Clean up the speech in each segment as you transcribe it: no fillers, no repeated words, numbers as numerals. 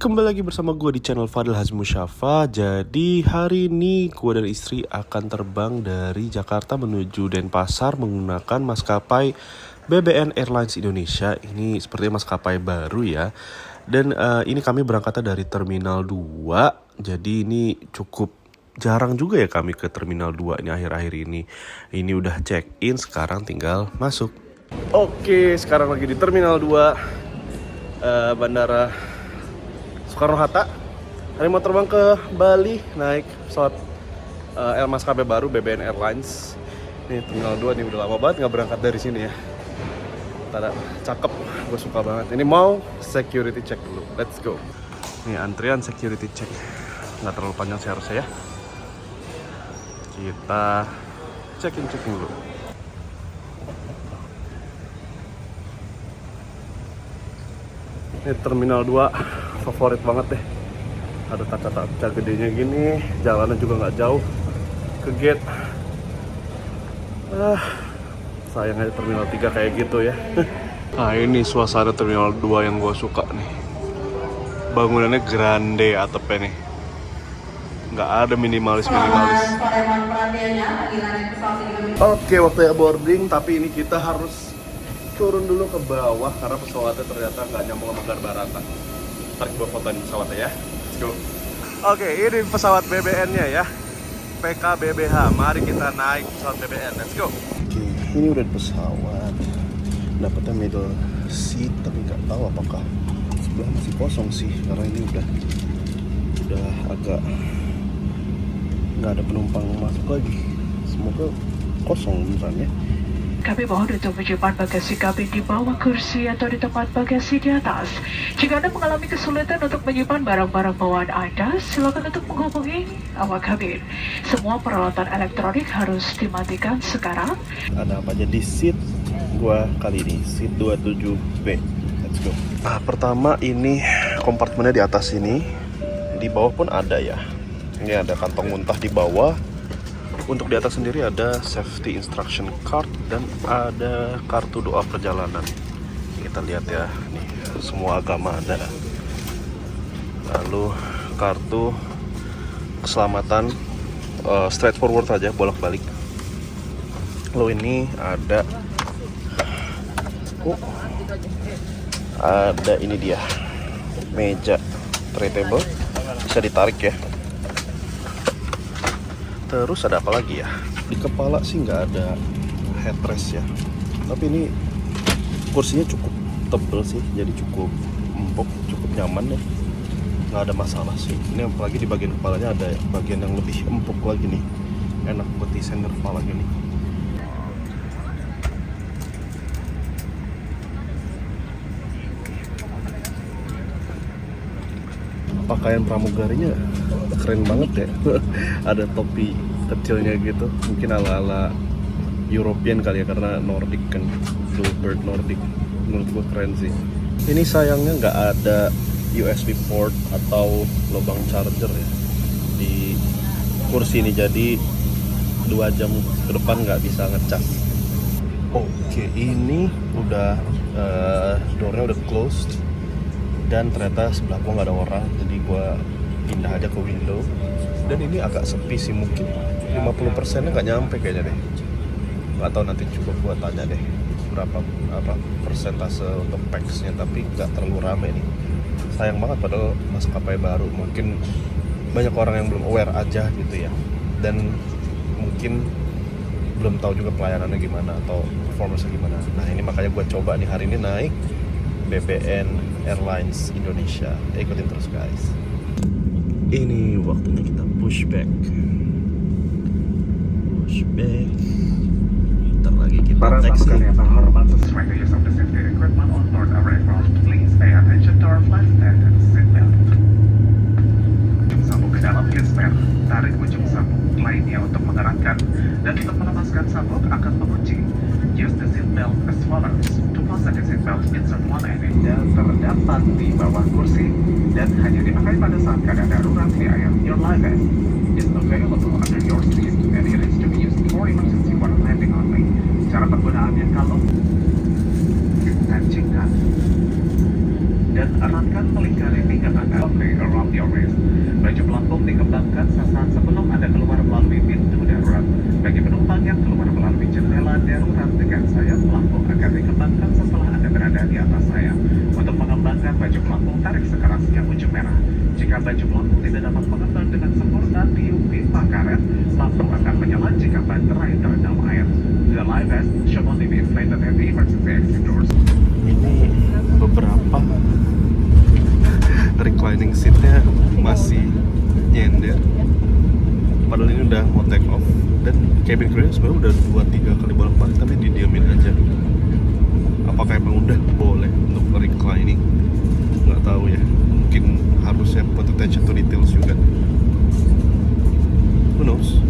Kembali lagi bersama gue di channel Fadil Hazmusyafa. Jadi hari ini gue dan istri akan terbang dari Jakarta menuju Denpasar menggunakan maskapai BBN Airlines Indonesia. Ini sepertinya maskapai baru ya. Dan ini kami berangkatnya dari Terminal 2. Jadi ini cukup jarang juga ya kami ke Terminal 2 ini akhir-akhir ini. Ini udah check in, sekarang tinggal masuk. Oke, sekarang lagi di Terminal 2 Bandara Soekarno-Hatta. Hari mau terbang ke Bali naik pesawat maskapai baru BBN Airlines. Ini Terminal 2 nih, udah lama banget nggak berangkat dari sini ya. Tada, cakep, gue suka banget. Ini mau security check dulu, let's go. Nih antrian security check, nggak terlalu panjang sih harusnya ya. Kita checking dulu. Ini Terminal 2 favorit banget deh. Ada kaca-kaca gedenya gini, jalannya juga nggak jauh ke gate. Sayang aja Terminal 3 kayak gitu ya. Nah ini suasana Terminal 2 yang gue suka nih. Bangunannya grande atapnya nih. Nggak ada minimalis. Oke, waktunya boarding, tapi ini kita harus turun dulu ke bawah karena pesawatnya ternyata nggak nyambung sama daratan. Ntar gue fotoin pesawatnya ya. Let's go. Oke, ini pesawat BBN-nya ya. PKBBH. Mari kita naik pesawat BBN. Let's go. Oke, ini udah di pesawat. Dapatnya middle seat, tapi nggak tahu apakah sebelah masih kosong sih karena ini udah agak nggak ada penumpang masuk lagi. Semoga kosong beneran ya. Kami mohon untuk menyimpan bagasi kabin di bawah kursi atau di tempat bagasi di atas. Jika Anda mengalami kesulitan untuk menyimpan barang-barang bawaan Anda, silakan untuk menghubungi awak kabin. Semua peralatan elektronik harus dimatikan sekarang. Ada apa aja di seat gua kali ini? Seat 27B. Let's go. Nah, pertama ini kompartemennya di atas ini. Di bawah pun ada ya. Ini ada kantong muntah di bawah. Untuk di atas sendiri ada safety instruction card dan ada kartu doa perjalanan. Kita lihat ya, nih semua agama ada. Lalu kartu keselamatan straightforward aja, bolak-balik. Lalu ini ada ini dia meja tray table, bisa ditarik ya. Terus ada apa lagi ya? Di kepala sih nggak ada headrest ya. Tapi ini kursinya cukup tebel sih, jadi cukup empuk, cukup nyaman ya. Nggak ada masalah sih. Ini apalagi di bagian kepalanya ada bagian yang lebih empuk lagi nih. Enak buat di sender kepala gini. Pakaian pramugarinya keren banget ya. Ada topi kecilnya gitu, mungkin ala-ala European kali ya karena Nordic kan, Bluebird Nordic. Menurut gue keren sih. Ini sayangnya nggak ada USB port atau lubang charger ya di kursi ini, jadi 2 jam ke depan nggak bisa ngecas. Oke, ini udah doornya udah closed dan ternyata sebelah gua nggak ada orang, jadi gua pindah aja ke window. Dan ini agak sepi sih, mungkin 50%-nya nggak nyampe kayaknya deh. Nggak tahu, nanti coba gua tanya deh berapa persentase untuk pax-nya, tapi nggak terlalu rame nih. Sayang banget padahal maskapai baru, mungkin banyak orang yang belum aware aja gitu ya, dan mungkin belum tahu juga pelayanannya gimana atau performance gimana. Nah ini makanya gua coba nih hari ini naik BBN Airlines Indonesia. Ikutin terus guys. Ini waktunya kita push back. Ntar lagi kita para taxi. tamu yang terhormat, sesuai the use of the safety equipment on board our aircraft, please pay attention to our flight attendants seatbelt. Ujung sabuk ke dalam gesper, tarik ujung sabuk lainnya untuk mengeratkan, dan untuk melepaskan sabuk akan mengunci. Use the seatbelt as follows. To fasten the seatbelt, insert one end dan terdapat di bawah kursi dan hanya dipakai pada saat keadaan darurat via your life vest. Is available under your seat and it is to be used for emergency while landing only. Cara penggunaannya kalau kencingkan dan eratkan melingkari pinggang Anda sekerasnya ujung merah. Jika baju pelampung tidak dapat mengembang dengan sempurna, tiup pipa karet, lampu akan menyala jika baterai terendam air. The live vest should only be inflated at the emergency exit doors. Ini beberapa reclining seatnya masih nyender, padahal ini udah mau take off, dan cabin crew sebenarnya udah 2-3 kali bolak-balik tapi didiamin aja. Apakah emang udah boleh untuk reclining? Nggak tahu ya, mungkin harusnya put attention to details juga. Who knows?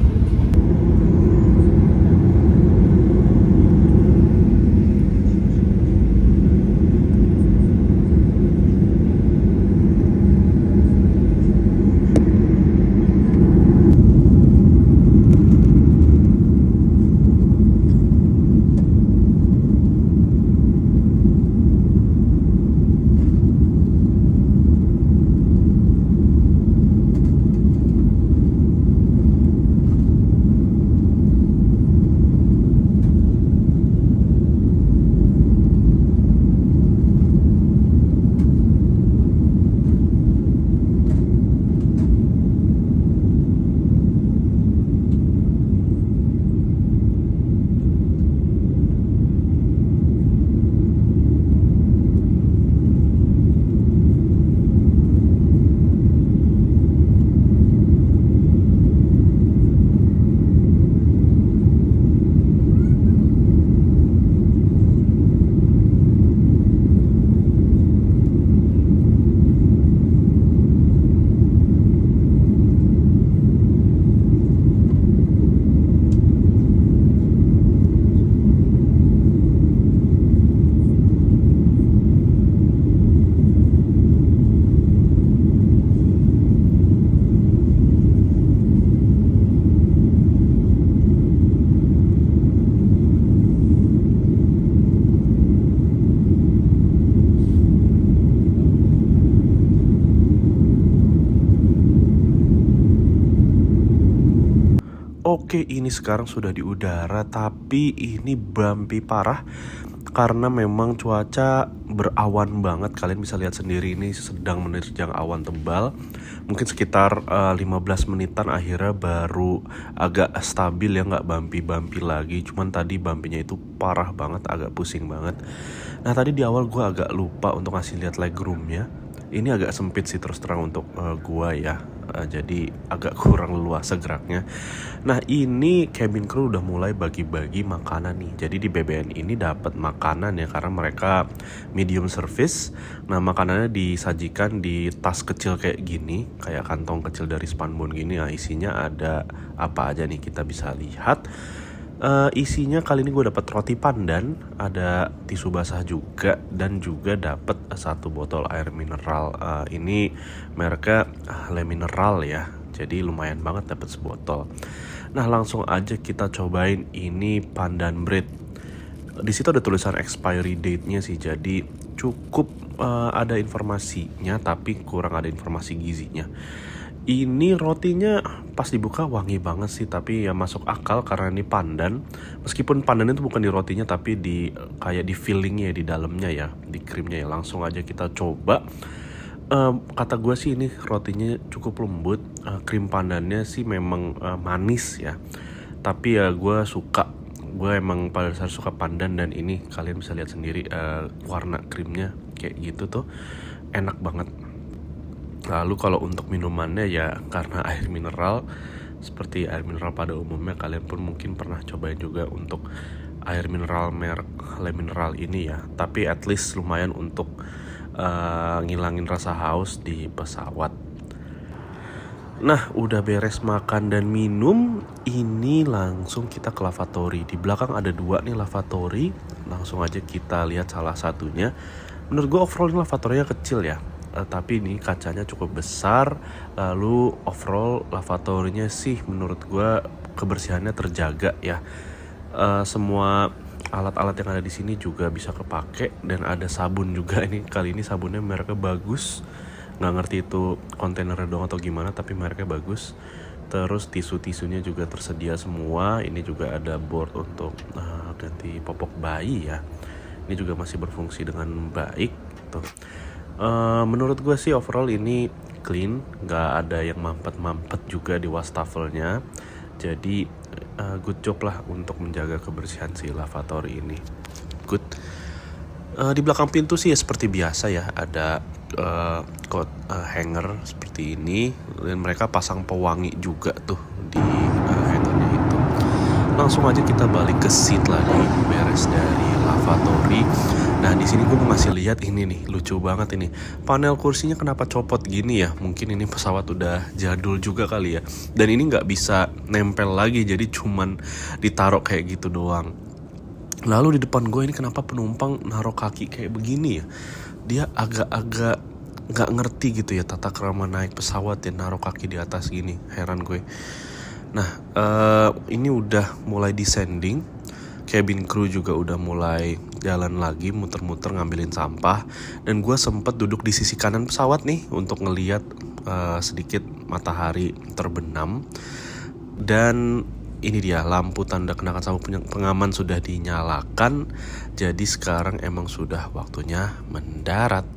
Oke, ini sekarang sudah di udara, tapi ini bumpy parah karena memang cuaca berawan banget. Kalian bisa lihat sendiri, ini sedang menerjang awan tebal. Mungkin sekitar 15 menitan akhirnya baru agak stabil ya, nggak bumpy-bumpy lagi. Cuman tadi bumpy-nya itu parah banget, agak pusing banget. Nah tadi di awal gue agak lupa untuk ngasih lihat legroomnya. Ini agak sempit sih terus terang untuk gua ya, jadi agak kurang leluasa geraknya. Nah ini cabin crew udah mulai bagi-bagi makanan nih. Jadi di BBN ini dapat makanan ya, karena mereka medium service. Nah makanannya disajikan di tas kecil kayak gini, kayak kantong kecil dari Spandbon gini. Nah isinya ada apa aja nih, kita bisa lihat. Isinya kali ini gue dapat roti pandan, ada tisu basah juga, dan juga dapat 1 botol air mineral. Ini mereknya Le Mineral ya, jadi lumayan banget dapat sebotol. Nah langsung aja kita cobain ini pandan bread. Di situ ada tulisan expiry date-nya sih, jadi cukup ada informasinya tapi kurang ada informasi gizinya. Ini rotinya pas dibuka wangi banget sih, tapi ya masuk akal karena ini pandan. Meskipun pandan itu bukan di rotinya tapi di kayak di fillingnya, di dalamnya ya, di krimnya ya. Langsung aja kita coba. Kata gue sih ini rotinya cukup lembut. Krim pandannya sih memang manis ya. Tapi ya gue suka. Gue emang pada dasar suka pandan, dan ini kalian bisa lihat sendiri warna krimnya kayak gitu tuh enak banget. Lalu kalau untuk minumannya ya karena air mineral, seperti air mineral pada umumnya, kalian pun mungkin pernah cobain juga untuk air mineral merek Le Mineral ini ya. Tapi at least lumayan untuk ngilangin rasa haus di pesawat. Nah udah beres makan dan minum, ini langsung kita ke lavatory. Di belakang ada 2 nih lavatory, langsung aja kita lihat salah satunya. Menurut gue overall ini lavatorynya kecil ya, tapi ini kacanya cukup besar. Lalu overall lavatorinya sih menurut gue kebersihannya terjaga ya. Semua alat-alat yang ada di sini juga bisa kepake, dan ada sabun juga. Ini kali ini sabunnya mereknya bagus, nggak ngerti itu kontainernya doang atau gimana, tapi mereknya bagus. Terus tisu-tisunya juga tersedia semua. Ini juga ada board untuk ganti popok bayi ya. Ini juga masih berfungsi dengan baik tuh. Menurut gue sih overall ini clean, nggak ada yang mampet-mampet juga di wastafelnya. Jadi good job lah untuk menjaga kebersihan si lavatory ini. Good. Di belakang pintu sih ya seperti biasa ya, ada coat hanger seperti ini, dan mereka pasang pewangi juga tuh di hangernya itu. Langsung aja kita balik ke seat lagi, beres dari lavatory. Nah di sini gue mau ngasih lihat ini nih, lucu banget ini. Panel kursinya kenapa copot gini ya? Mungkin ini pesawat udah jadul juga kali ya. Dan ini nggak bisa nempel lagi, jadi cuman ditaruh kayak gitu doang. Lalu di depan gue ini kenapa penumpang naruh kaki kayak begini ya? Dia agak-agak nggak ngerti gitu ya tata krama naik pesawat ya, naruh kaki di atas gini. Heran gue. Nah ini udah mulai descending. Cabin crew juga udah mulai jalan lagi, muter-muter ngambilin sampah. Dan gue sempet duduk di sisi kanan pesawat nih untuk ngeliat sedikit matahari terbenam. Dan ini dia, lampu tanda kenakan sabuk pengaman sudah dinyalakan. Jadi sekarang emang sudah waktunya mendarat.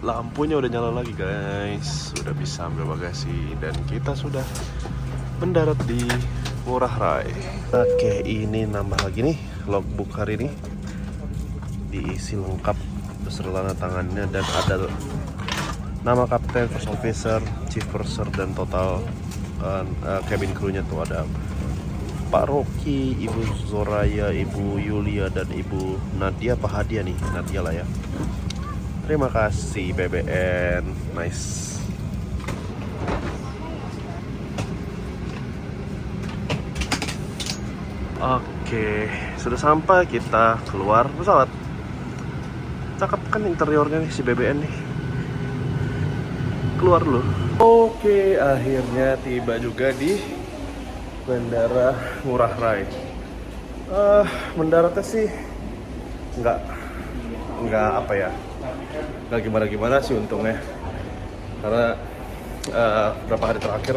Lampunya udah nyala lagi guys, sudah bisa ambil bagasi dan kita sudah mendarat di Ngurah Rai. Oke, ini nambah lagi nih logbook hari ini, diisi lengkap beserta tangannya dan ada nama kapten, first officer, chief purser dan total cabin crew-nya tuh ada Pak Rocky, Ibu Zoraya, Ibu Yulia dan Ibu Nadia. Pak Hadia nih, Nadia lah ya. Terima kasih BBN, nice. Oke, sudah sampai, kita keluar pesawat. Cakep kan interiornya nih si BBN nih. Keluar dulu. Oke, akhirnya tiba juga di Bandara Ngurah Rai. Mendaratnya sih nggak apa ya, nggak gimana sih untungnya, karena beberapa hari terakhir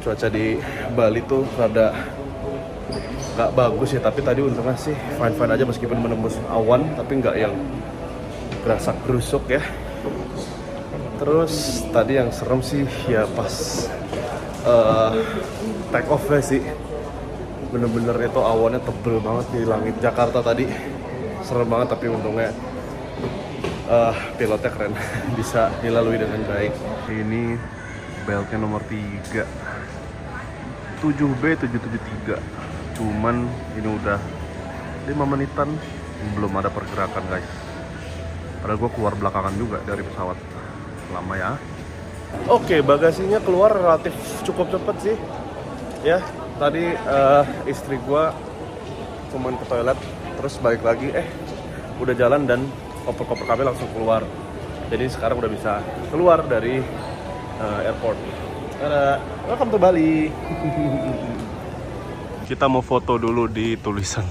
cuaca di Bali tuh rada nggak bagus ya, tapi tadi untungnya sih fine aja meskipun menembus awan, tapi nggak yang berasa gerusuk ya. Terus tadi yang serem sih ya pas take off ya sih, bener-bener itu awannya tebel banget di langit Jakarta tadi, serem banget. Tapi untungnya Pilotnya keren, bisa dilalui dengan baik. Ini beltnya nomor 3, 7B773. Cuman ini udah 5 menitan belum ada pergerakan guys. Padahal gue keluar belakangan juga dari pesawat. Lama ya. Oke, bagasinya keluar relatif cukup cepet sih. Ya, tadi istri gue cuman ke toilet, terus balik lagi, udah jalan dan koper-koper kami langsung keluar. Jadi sekarang udah bisa keluar dari airport. Tada, welcome to Bali. Kita mau foto dulu di tulisan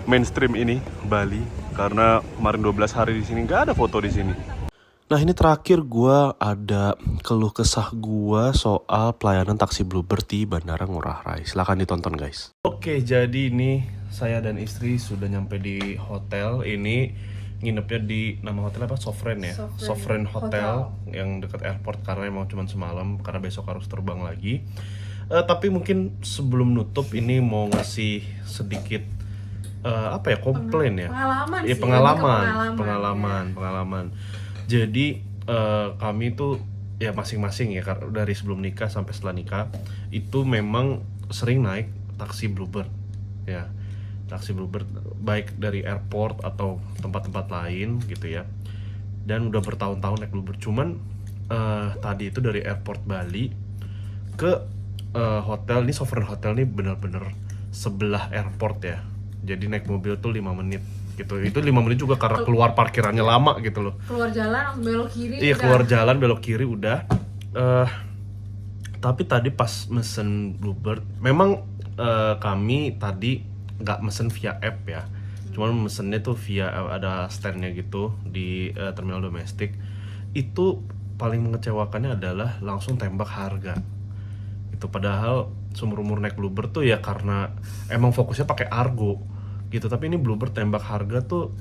mainstream ini, Bali, karena kemarin 12 hari di sini nggak ada foto di sini. Nah ini terakhir gue ada keluh kesah gue soal pelayanan taksi Bluebird di Bandara Ngurah Rai. Silahkan ditonton guys. Oke, jadi ini saya dan istri sudah nyampe di hotel. Ini nginepnya di, nama hotel apa? Sovereign ya? Sovereign Hotel yang dekat airport karena emang cuma semalam karena besok harus terbang lagi. Tapi mungkin sebelum nutup ini mau ngasih sedikit komplain ya? Pengalaman ya, sih. Pengalaman. Jadi kami tuh ya masing-masing ya dari sebelum nikah sampai setelah nikah itu memang sering naik taksi Bluebird ya, taksi Bluebird baik dari airport atau tempat-tempat lain gitu ya, dan udah bertahun-tahun naik Bluebird. Cuman tadi itu dari airport Bali ke hotel, ini Sovereign Hotel nih bener-bener sebelah airport ya, jadi naik mobil tuh 5 menit gitu. Itu 5 menit juga karena keluar parkirannya lama gitu loh. Keluar jalan langsung belok kiri. Iya, keluar jalan belok kiri udah. Tapi tadi pas mesen Bluebird, memang kami tadi nggak mesen via app ya. Cuman mesennya tuh via ada standnya gitu di terminal domestik. Itu paling mengecewakannya adalah langsung tembak harga. Itu padahal seumur-umur naik Bluebird tuh ya karena emang fokusnya pakai Argo gitu, tapi ini Bluebird tembak harga tuh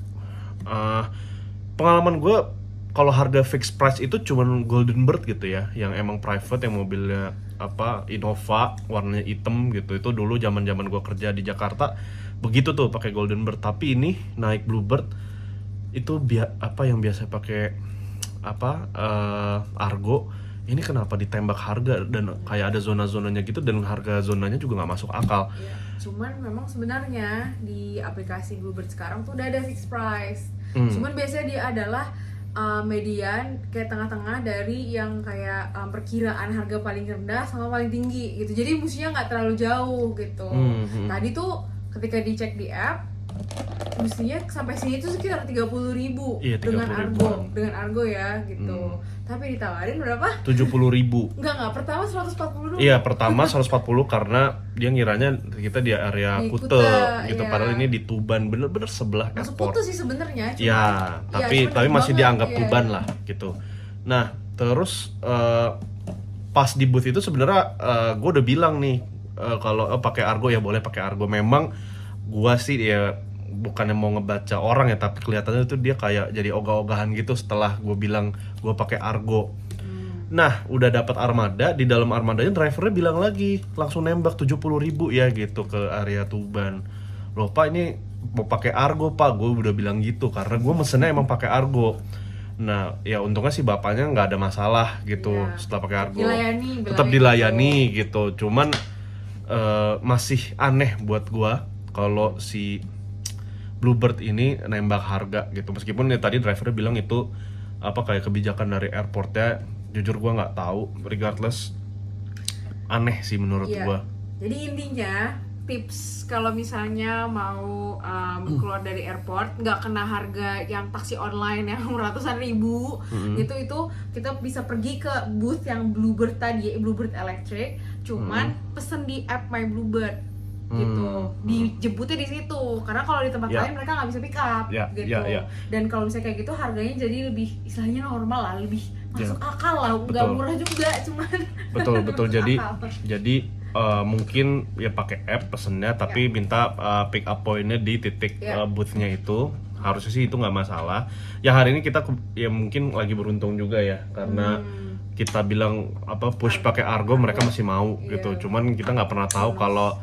pengalaman gue kalau harga fixed price itu cuman Golden Bird gitu ya, yang emang private, yang mobilnya Innova warnanya hitam gitu. Itu dulu zaman-zaman gue kerja di Jakarta begitu tuh pakai Golden Bird. Tapi ini naik Bluebird itu yang biasa pakai Argo, ini kenapa ditembak harga dan kayak ada zona-zonanya gitu, dan harga zonanya juga nggak masuk akal. Ya, cuman memang sebenarnya di aplikasi Bluebird sekarang tuh udah ada fixed price. Cuman biasanya dia adalah median kayak tengah-tengah dari yang kayak perkiraan harga paling rendah sama paling tinggi gitu. Jadi mestinya nggak terlalu jauh gitu. Tadi tuh ketika dicek di app mestinya sampai sini tuh sekitar 30.000 dengan Argo ya gitu. Tapi ditawarin berapa? 70.000. Enggak, pertama 140 dulu. Iya, pertama 140 karena dia ngiranya kita di area Di Kute gitu, iya. Padahal ini di Tuban, bener-bener sebelah Masuk airport. Kute sih sebenarnya. Ya, tapi masih dianggap Tuban lah gitu. Nah, terus pas di booth itu sebenarnya gue udah bilang nih kalau pakai Argo ya boleh pakai Argo. Memang gue sih ya bukannya mau ngebaca orang ya, tapi kelihatannya tuh dia kayak jadi ogah-ogahan gitu setelah gue bilang gue pakai Argo. Nah, udah dapat armada, di dalam armadanya drivernya bilang lagi langsung nembak 70.000 ya gitu ke area Tuban. Loh Pak, ini mau pakai Argo Pak, gue udah bilang gitu karena gue mesennya emang pakai Argo. Nah, ya untungnya sih bapaknya nggak ada masalah gitu setelah pakai Argo. Tetap dilayani gitu. Cuman masih aneh buat gue kalau si Bluebird ini nembak harga gitu, meskipun ya tadi drivernya bilang itu kayak kebijakan dari airportnya. Jujur gue nggak tahu, regardless aneh sih menurut gue. Jadi intinya tips kalau misalnya mau keluar dari airport nggak kena harga yang taksi online yang ratusan ribu gitu, itu kita bisa pergi ke booth yang Bluebird tadi, Bluebird Electric, cuman pesen di app My Bluebird gitu, dijemputnya di situ, karena kalau di tempat lain mereka nggak bisa pick up gitu. Dan kalau misalnya kayak gitu harganya jadi lebih istilahnya normal lah, lebih masuk akal lah, nggak murah juga, cuman betul. Jadi mungkin ya pakai app pesennya, tapi minta pick up pointnya di titik boothnya itu. Harusnya sih itu nggak masalah. Ya hari ini kita ya mungkin lagi beruntung juga ya, karena kita bilang push pakai Argo, mereka masih mau gitu. Cuman kita nggak pernah tahu kalau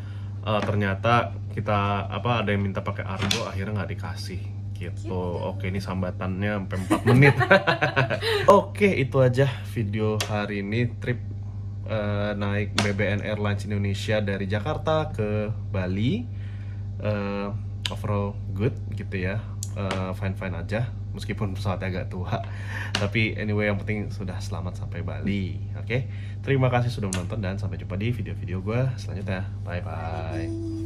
ternyata kita ada yang minta pakai Argo akhirnya nggak dikasih gitu. Oke, ini sambatannya sampai 4 menit. Oke, itu aja video hari ini, trip naik BBN Airlines Indonesia dari Jakarta ke Bali. Overall good gitu ya, fine aja meskipun pesawatnya agak tua, tapi anyway yang penting sudah selamat sampai Bali. Oke, terima kasih sudah menonton dan sampai jumpa di video-video gue selanjutnya. Bye bye.